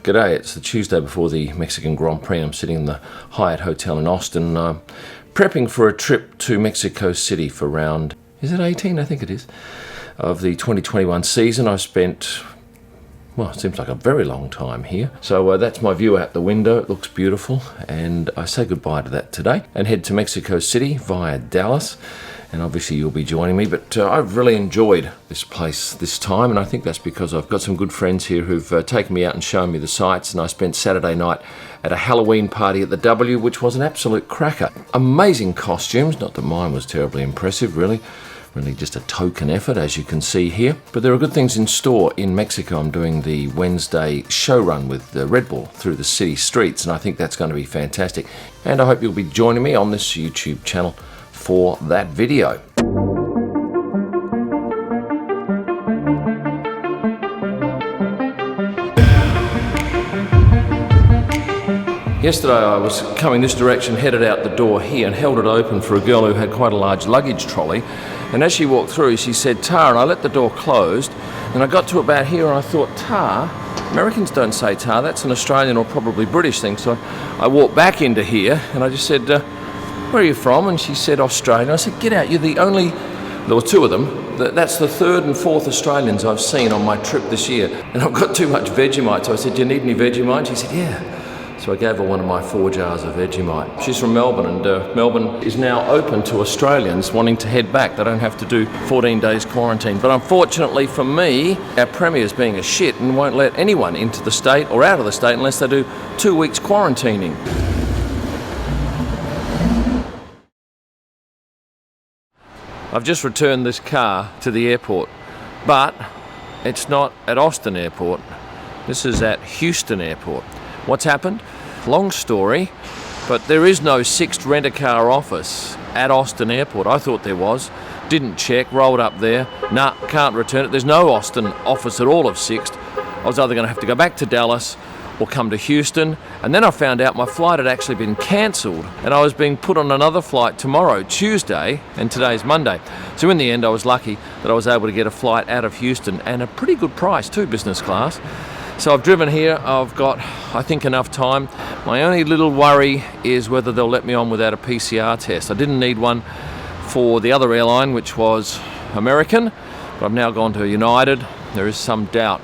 G'day, it's the Tuesday before the Mexican Grand Prix. I'm sitting in the Hyatt Hotel in Austin, prepping for a trip to Mexico City for round, is it 18? I think it is, of the 2021 season. I've spent, well, it seems like a very long time here. So that's my view out the window. It looks beautiful, and I say goodbye to that today and head to Mexico City via Dallas. And obviously you'll be joining me, but I've really enjoyed this place this time, and I think that's because I've got some good friends here who've taken me out and shown me the sights, and I spent Saturday night at a Halloween party at the W, which was an absolute cracker. Amazing costumes, not that mine was terribly impressive, really just a token effort, as you can see here. But there are good things in store in Mexico. I'm doing the Wednesday show run with Red Bull through the city streets, and I think that's going to be fantastic. And I hope you'll be joining me on this YouTube channel for that video. Yesterday I was coming this direction, headed out the door here, and held it open for a girl who had quite a large luggage trolley. And as she walked through, she said, "Tar," and I let the door closed, and I got to about here and I thought, "Tar? Americans don't say tar, that's an Australian or probably British thing." So I walked back into here and I just said, "Where are you from?" And she said, "Australia." I said, "Get out, you're the only," there were two of them, that's the third and fourth Australians I've seen on my trip this year. And I've got too much Vegemite. So I said, "Do you need any Vegemite?" She said, "Yeah." So I gave her one of my 4 jars of Vegemite. She's from Melbourne, and Melbourne is now open to Australians wanting to head back. They don't have to do 14 days quarantine. But unfortunately for me, our Premier's being a shit and won't let anyone into the state or out of the state unless they do 2 weeks quarantining. I've just returned this car to the airport, but it's not at Austin Airport. This is at Houston Airport. What's happened? Long story, but there is no Sixt rent-a-car office at Austin Airport. I thought there was. Didn't check, rolled up there. Nah, can't return it. There's no Austin office at all of Sixt. I was either going to have to go back to Dallas or come to Houston, and then I found out my flight had actually been cancelled and I was being put on another flight tomorrow, Tuesday, and today's Monday. So in the end I was lucky that I was able to get a flight out of Houston, and a pretty good price too, business class. So I've driven here, I've got, I think, enough time. My only little worry is whether they'll let me on without a PCR test. I didn't need one for the other airline, which was American, but I've now gone to United. There is some doubt.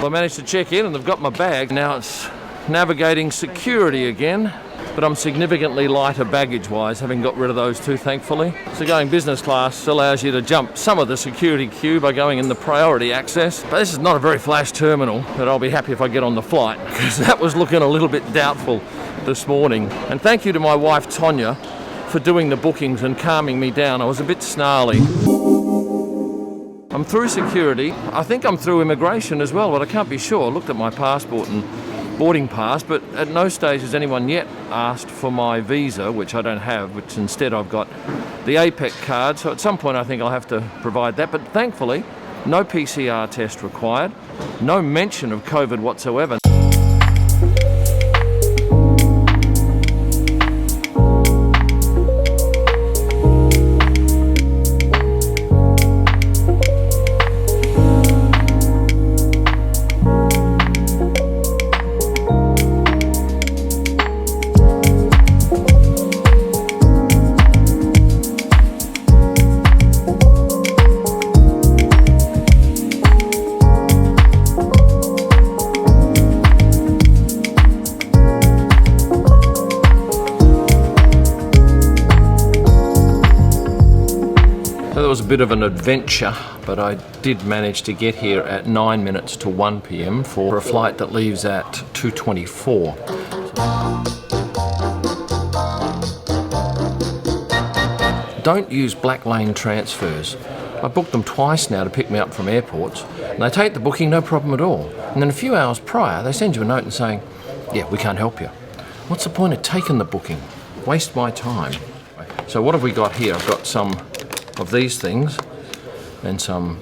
I managed to check in and they've got my bag. Now it's navigating security again, but I'm significantly lighter baggage-wise, having got rid of those two, thankfully. So going business class allows you to jump some of the security queue by going in the priority access. But this is not a very flash terminal, but I'll be happy if I get on the flight, because that was looking a little bit doubtful this morning. And thank you to my wife, Tonya, for doing the bookings and calming me down. I was a bit snarly. I'm through security. I think I'm through immigration as well, but I can't be sure. I looked at my passport and boarding pass, but at no stage has anyone yet asked for my visa, which I don't have, which instead I've got the APEC card. So at some point I think I'll have to provide that. But thankfully, no PCR test required, no mention of COVID whatsoever. So that was a bit of an adventure, but I did manage to get here at 9 minutes to 1 p.m. for a flight that leaves at 2:24. Don't use black lane transfers. I booked them twice now to pick me up from airports, and they take the booking no problem at all. And then a few hours prior, they send you a note and saying, "Yeah, we can't help you." What's the point of taking the booking? Waste my time. So what have we got here? I've got some of these things and some,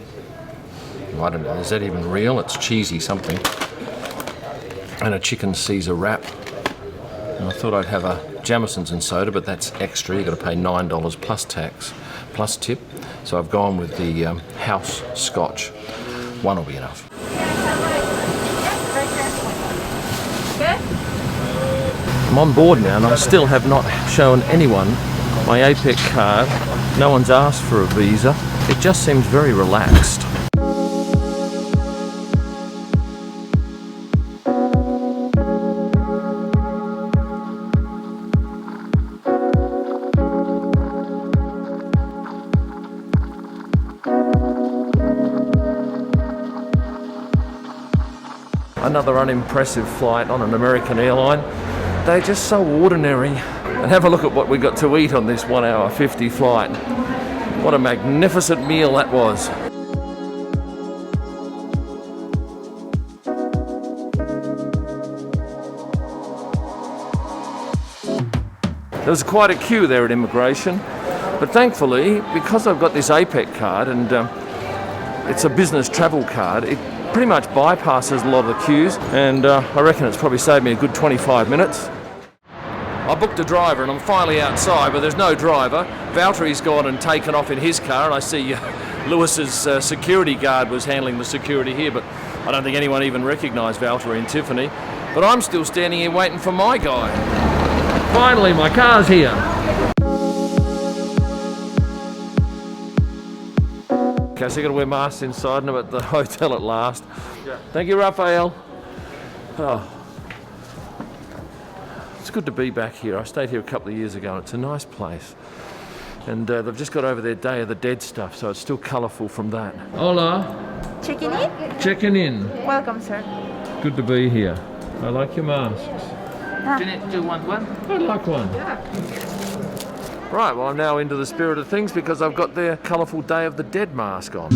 I don't know, is that even real? It's cheesy something. And a chicken Caesar wrap. And I thought I'd have a Jameson's and soda, but that's extra. You've got to pay $9 plus tax, plus tip. So I've gone with the house scotch. One will be enough. I'm on board now and I still have not shown anyone my APEC card. No one's asked for a visa. It just seems very relaxed. Another unimpressive flight on an American airline. They're just so ordinary. And have a look at what we got to eat on this 1 hour 50 flight. What a magnificent meal that was. There was quite a queue there at immigration, but thankfully, because I've got this APEC card and it's a business travel card, it pretty much bypasses a lot of the queues, and I reckon it's probably saved me a good 25 minutes. I booked a driver and I'm finally outside, but there's no driver. Valtteri's gone and taken off in his car, and I see Lewis's security guard was handling the security here, but I don't think anyone even recognised Valtteri and Tiffany. But I'm still standing here waiting for my guy. Finally, my car's here. Okay, so you've got to wear masks inside, and I'm at the hotel at last. Yeah. Thank you, Raphael. Oh. It's good to be back here. I stayed here a couple of years ago, and it's a nice place. And they've just got over their Day of the Dead stuff, so it's still colourful from that. Hola. Checking in? Checking in. Welcome, sir. Good to be here. I like your masks. Do you want one? I'd like one. Yeah. Right, well, I'm now into the spirit of things because I've got their colourful Day of the Dead mask on.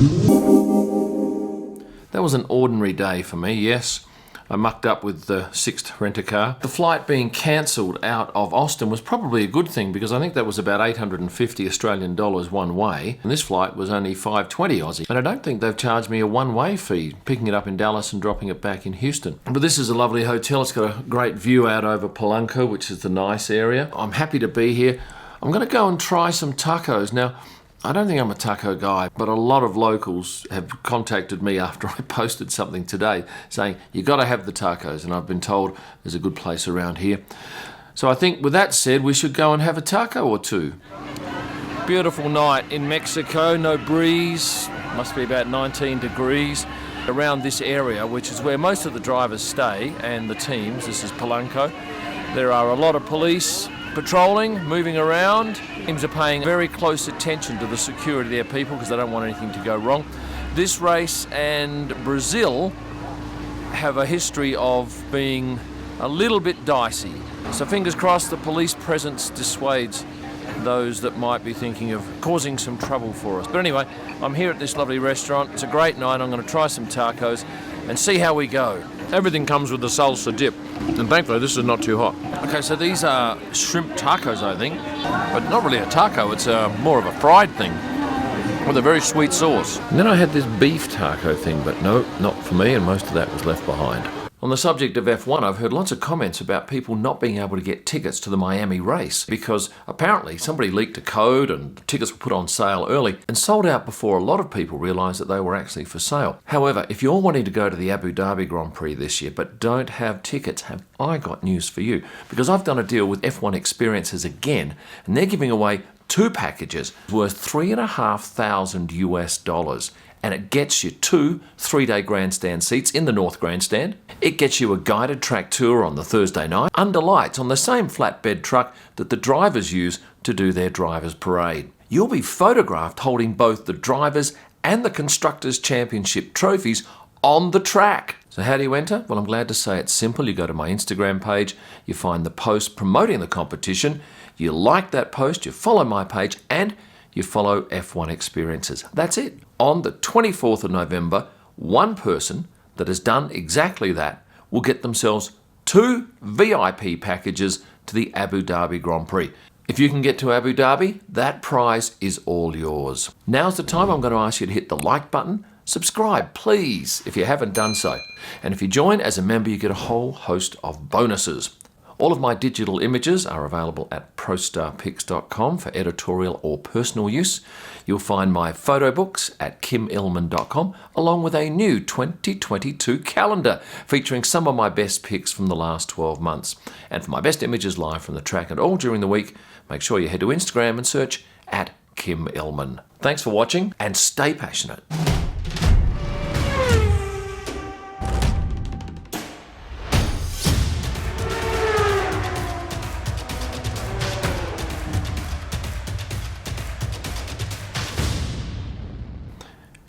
That was an ordinary day for me, yes. I mucked up with the sixth rent-a-car. The flight being cancelled out of Austin was probably a good thing because I think that was about 850 Australian dollars one way, and this flight was only 520 Aussie. And I don't think they've charged me a one-way fee, picking it up in Dallas and dropping it back in Houston. But this is a lovely hotel. It's got a great view out over Polanco, which is the nice area. I'm happy to be here. I'm going to go and try some tacos. Now, I don't think I'm a taco guy, but a lot of locals have contacted me after I posted something today saying, you got to have the tacos, and I've been told there's a good place around here. So I think with that said, we should go and have a taco or two. Beautiful night in Mexico, no breeze, must be about 19 degrees. Around this area, which is where most of the drivers stay and the teams, this is Polanco, there are a lot of police patrolling, moving around. Teams are paying very close attention to the security of their people because they don't want anything to go wrong. This race and Brazil have a history of being a little bit dicey. So fingers crossed the police presence dissuades those that might be thinking of causing some trouble for us. But anyway, I'm here at this lovely restaurant. It's a great night. I'm going to try some tacos and see how we go. Everything comes with the salsa dip, and thankfully this is not too hot. Okay, so these are shrimp tacos, I think, but not really a taco, it's more of a fried thing with a very sweet sauce. And then I had this beef taco thing, but no, not for me, and most of that was left behind. On the subject of F1, I've heard lots of comments about people not being able to get tickets to the Miami race because apparently somebody leaked a code and tickets were put on sale early and sold out before a lot of people realised that they were actually for sale. However, if you're wanting to go to the Abu Dhabi Grand Prix this year but don't have tickets, have I got news for you, because I've done a deal with F1 Experiences again, and they're giving away 2 packages worth $3,500 US. And it gets you 2 3-day grandstand seats in the North Grandstand. It gets you a guided track tour on the Thursday night, under lights on the same flatbed truck that the drivers use to do their drivers' parade. You'll be photographed holding both the Drivers' and the Constructors' Championship trophies on the track. So how do you enter? Well, I'm glad to say it's simple. You go to my Instagram page, you find the post promoting the competition, you like that post, you follow my page, and you follow F1 Experiences. That's it. On the 24th of November, one person that has done exactly that will get themselves 2 VIP packages to the Abu Dhabi Grand Prix. If you can get to Abu Dhabi, that prize is all yours. Now's the time I'm going to ask you to hit the like button, subscribe please if you haven't done so. And if you join as a member, you get a whole host of bonuses. All of my digital images are available at prostarpics.com for editorial or personal use. You'll find my photo books at kimillman.com, along with a new 2022 calendar featuring some of my best pics from the last 12 months. And for my best images live from the track and all during the week, make sure you head to Instagram and search at Kim Illman. Thanks for watching and stay passionate.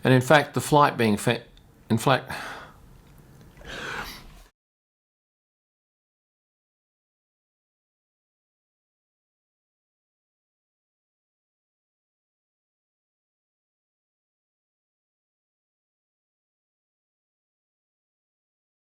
And in fact, the flight being